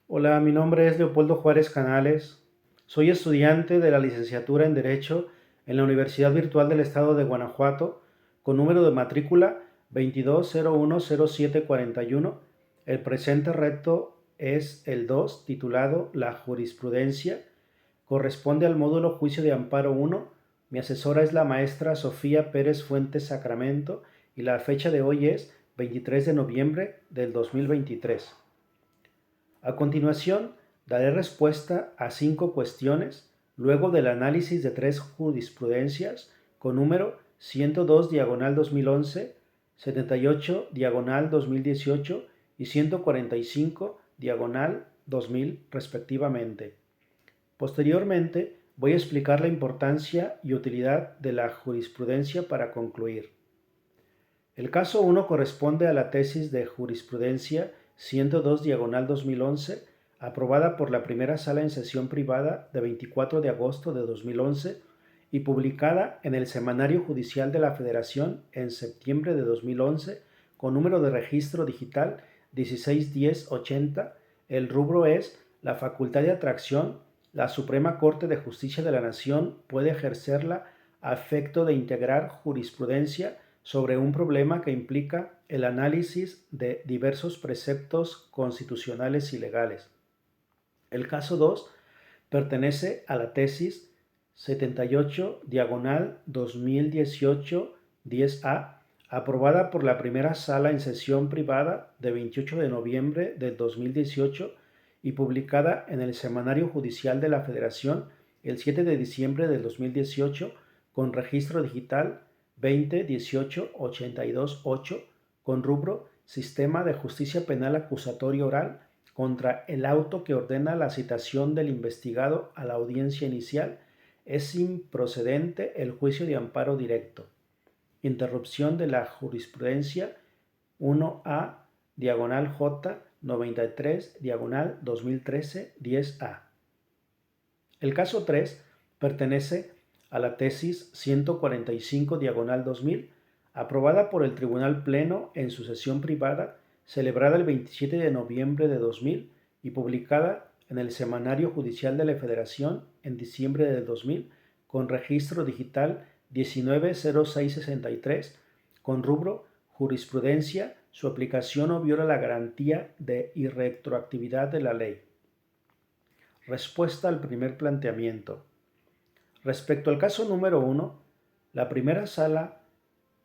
Hola, mi nombre es Leopoldo Juárez Canales. Soy estudiante de la licenciatura en Derecho en la Universidad Virtual del Estado de Guanajuato, con número de matrícula 22010741. El presente reto es el 2, titulado La jurisprudencia. Corresponde al módulo Juicio de Amparo 1. Mi asesora es la maestra Sofía Pérez Fuentes Sacramento y la fecha de hoy es 23 de noviembre del 2023. A continuación, daré respuesta a 5 cuestiones luego del análisis de 3 jurisprudencias con número 102 diagonal 2011, 78 diagonal 2018 y 145 diagonal 2000 respectivamente. Posteriormente, voy a explicar la importancia y utilidad de la jurisprudencia para concluir. El caso 1 corresponde a la tesis de jurisprudencia 102 diagonal 2011, aprobada por la primera sala en sesión privada de 24 de agosto de 2011 y publicada en el Semanario Judicial de la Federación en septiembre de 2011 con número de registro digital 161080. El rubro es la facultad de atracción. La Suprema Corte de Justicia de la Nación puede ejercerla a efecto de integrar jurisprudencia sobre un problema que implica el análisis de diversos preceptos constitucionales y legales. El caso 2 pertenece a la tesis 78 diagonal 2018 10A, aprobada por la primera sala en sesión privada de 28 de noviembre del 2018 y publicada en el Semanario Judicial de la Federación el 7 de diciembre del 2018 con registro digital 2018-828 con rubro Sistema de Justicia Penal Acusatorio Oral contra el auto que ordena la citación del investigado a la audiencia inicial. Es improcedente el juicio de amparo directo. Interrupción de la jurisprudencia 1A diagonal J 93 diagonal 2013 10A. El caso 3 pertenece a la tesis 145 diagonal 2000, aprobada por el Tribunal Pleno en su sesión privada, celebrada el 27 de noviembre de 2000 y publicada en el Semanario Judicial de la Federación en diciembre del 2000, con registro digital 190663, con rubro Jurisprudencia, su aplicación no viola la garantía de irretroactividad de la ley. Respuesta al primer planteamiento. Respecto al caso número 1, la primera sala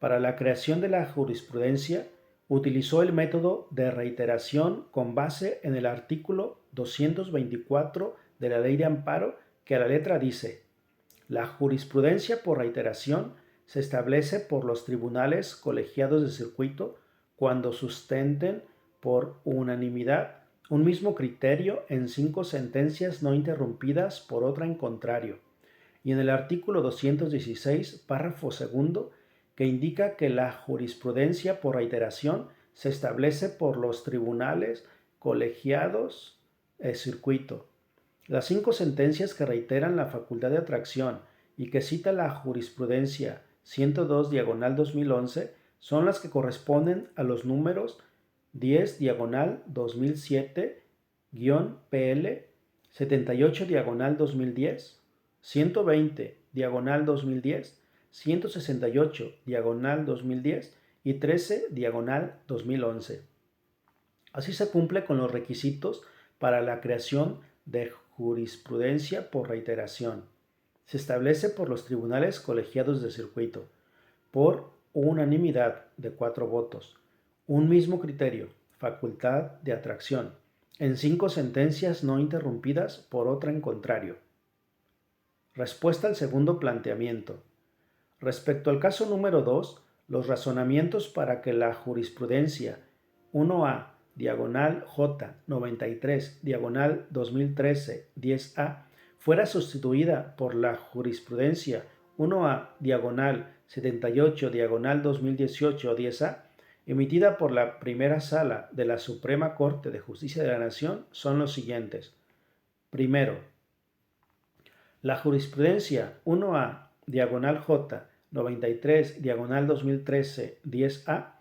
para la creación de la jurisprudencia utilizó el método de reiteración con base en el artículo 224 de la Ley de Amparo, que a la letra dice: la jurisprudencia por reiteración se establece por los tribunales colegiados de circuito cuando sustenten por unanimidad un mismo criterio en 5 sentencias no interrumpidas por otra en contrario, y en el artículo 216, párrafo segundo, que indica que la jurisprudencia por reiteración se establece por los tribunales colegiados de circuito. Las 5 sentencias que reiteran la facultad de atracción y que cita la jurisprudencia 102 diagonal 2011 son las que corresponden a los números 10 diagonal 2007-PL, 78 diagonal 2010, 120 diagonal 2010, 168 diagonal 2010 y 13 diagonal 2011. Así se cumple con los requisitos para la creación de jurisprudencia por reiteración. Se establece por los tribunales colegiados de circuito, por unanimidad de 4 votos, un mismo criterio, facultad de atracción, en 5 sentencias no interrumpidas por otra en contrario. Respuesta al segundo planteamiento. Respecto al caso número 2, los razonamientos para que la jurisprudencia 1A diagonal J 93 diagonal 2013 10A fuera sustituida por la jurisprudencia 1A diagonal 78 diagonal 2018 10A emitida por la primera sala de la Suprema Corte de Justicia de la Nación son los siguientes. Primero, la jurisprudencia 1A diagonal J 93 diagonal 2013 10A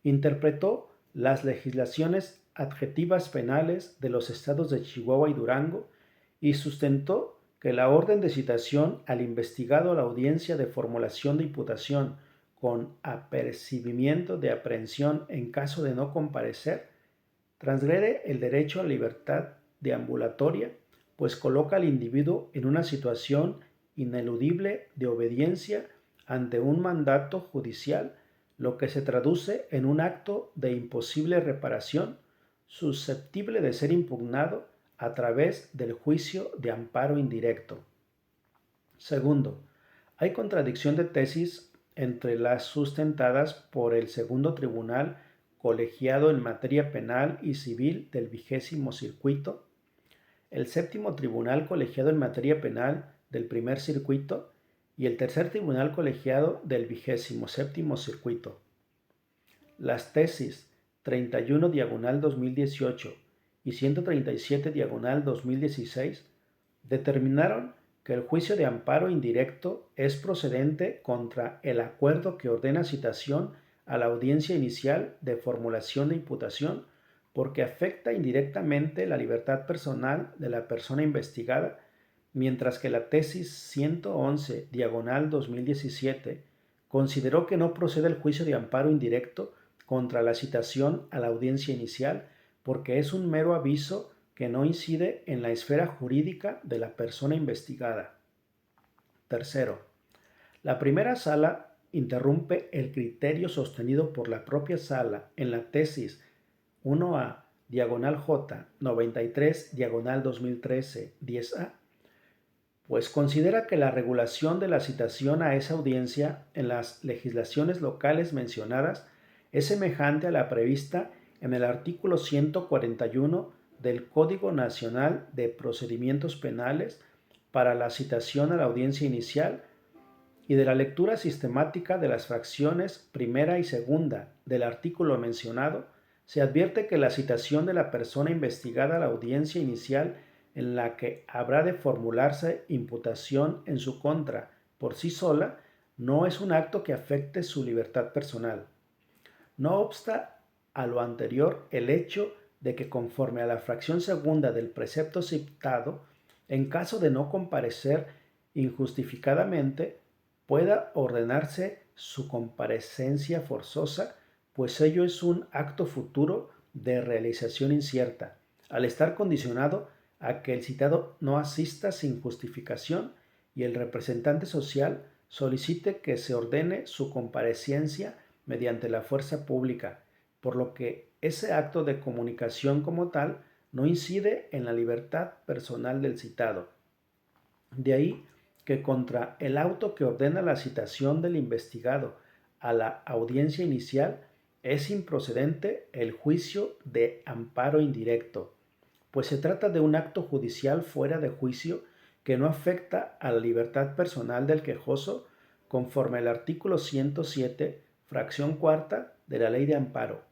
interpretó las legislaciones adjetivas penales de los estados de Chihuahua y Durango y sustentó que la orden de citación al investigado a la audiencia de formulación de imputación con apercibimiento de aprehensión en caso de no comparecer transgrede el derecho a la libertad deambulatoria, pues coloca al individuo en una situación ineludible de obediencia ante un mandato judicial, lo que se traduce en un acto de imposible reparación, susceptible de ser impugnado a través del juicio de amparo indirecto. Segundo, hay contradicción de tesis entre las sustentadas por el segundo tribunal colegiado en materia penal y civil del 20º circuito, el séptimo tribunal colegiado en materia penal del primer circuito y el tercer tribunal colegiado del 27º circuito. Las tesis 31 diagonal 2018 y 137 diagonal 2016 determinaron que el juicio de amparo indirecto es procedente contra el acuerdo que ordena citación a la audiencia inicial de formulación de imputación porque afecta indirectamente la libertad personal de la persona investigada, mientras que la tesis 111 diagonal 2017 consideró que no procede el juicio de amparo indirecto contra la citación a la audiencia inicial porque es un mero aviso que no incide en la esfera jurídica de la persona investigada. Tercero, la primera sala interrumpe el criterio sostenido por la propia sala en la tesis 1A diagonal J 93 diagonal 2013 10A, pues considera que la regulación de la citación a esa audiencia en las legislaciones locales mencionadas es semejante a la prevista en el artículo 141 del Código Nacional de Procedimientos Penales para la citación a la audiencia inicial y de la lectura sistemática de las fracciones primera y segunda del artículo mencionado, se advierte que la citación de la persona investigada a la audiencia inicial en la que habrá de formularse imputación en su contra por sí sola no es un acto que afecte su libertad personal. No obsta a lo anterior el hecho de que conforme a la fracción segunda del precepto citado, en caso de no comparecer injustificadamente, pueda ordenarse su comparecencia forzosa, pues ello es un acto futuro de realización incierta, al estar condicionado a que el citado no asista sin justificación y el representante social solicite que se ordene su comparecencia mediante la fuerza pública, por lo que ese acto de comunicación como tal no incide en la libertad personal del citado. De ahí que contra el auto que ordena la citación del investigado a la audiencia inicial es improcedente el juicio de amparo indirecto, pues se trata de un acto judicial fuera de juicio que no afecta a la libertad personal del quejoso conforme al artículo 107, fracción cuarta de la Ley de Amparo,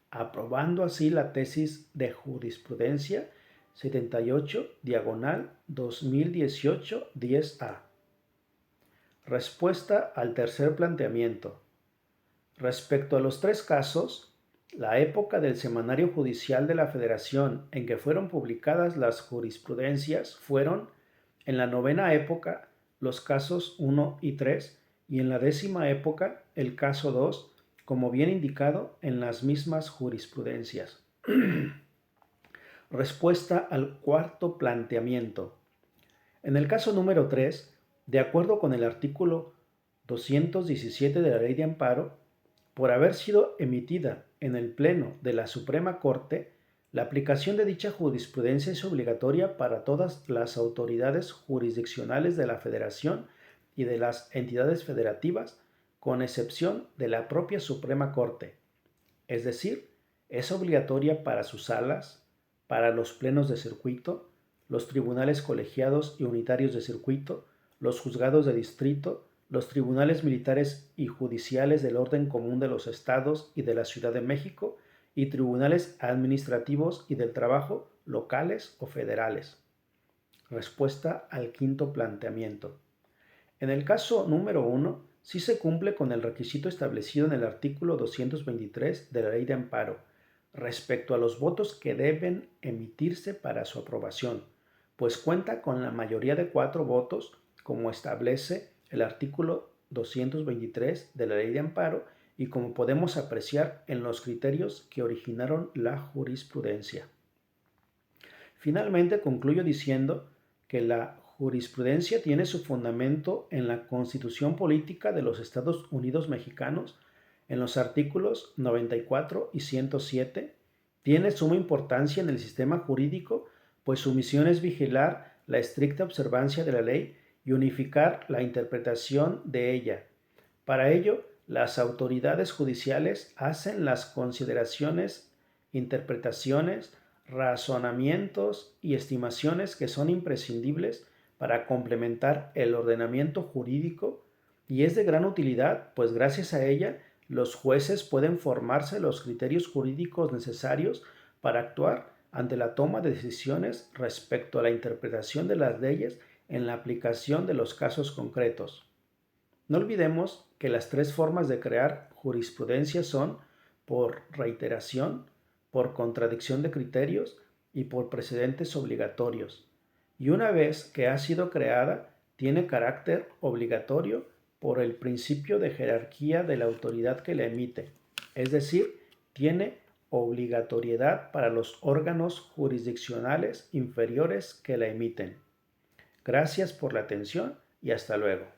aprobando así la tesis de jurisprudencia 78 diagonal 2018 10A. Respuesta al tercer planteamiento. Respecto a los tres casos, la época del Semanario Judicial de la Federación en que fueron publicadas las jurisprudencias fueron, en la novena época, los casos 1 y 3, y en la 10ª época, el caso 2, como bien indicado en las mismas jurisprudencias. Respuesta al cuarto planteamiento. En el caso número 3, de acuerdo con el artículo 217 de la Ley de Amparo, por haber sido emitida en el Pleno de la Suprema Corte, la aplicación de dicha jurisprudencia es obligatoria para todas las autoridades jurisdiccionales de la Federación y de las entidades federativas, con excepción de la propia Suprema Corte. Es decir, es obligatoria para sus salas, para los plenos de circuito, los tribunales colegiados y unitarios de circuito, los juzgados de distrito, los tribunales militares y judiciales del orden común de los estados y de la Ciudad de México y tribunales administrativos y del trabajo locales o federales. Respuesta al quinto planteamiento. En el caso número 1, sí se cumple con el requisito establecido en el artículo 223 de la Ley de Amparo, respecto a los votos que deben emitirse para su aprobación, pues cuenta con la mayoría de 4 votos, como establece el artículo 223 de la Ley de Amparo y como podemos apreciar en los criterios que originaron la jurisprudencia. Finalmente concluyo diciendo que la jurisprudencia tiene su fundamento en la Constitución Política de los Estados Unidos Mexicanos, en los artículos 94 y 107, tiene suma importancia en el sistema jurídico, pues su misión es vigilar la estricta observancia de la ley y unificar la interpretación de ella. Para ello, las autoridades judiciales hacen las consideraciones, interpretaciones, razonamientos y estimaciones que son imprescindibles para complementar el ordenamiento jurídico y es de gran utilidad, pues gracias a ella los jueces pueden formarse los criterios jurídicos necesarios para actuar ante la toma de decisiones respecto a la interpretación de las leyes en la aplicación de los casos concretos. No olvidemos que las 3 formas de crear jurisprudencia son por reiteración, por contradicción de criterios y por precedentes obligatorios. Y una vez que ha sido creada, tiene carácter obligatorio por el principio de jerarquía de la autoridad que la emite, es decir, tiene obligatoriedad para los órganos jurisdiccionales inferiores que la emiten. Gracias por la atención y hasta luego.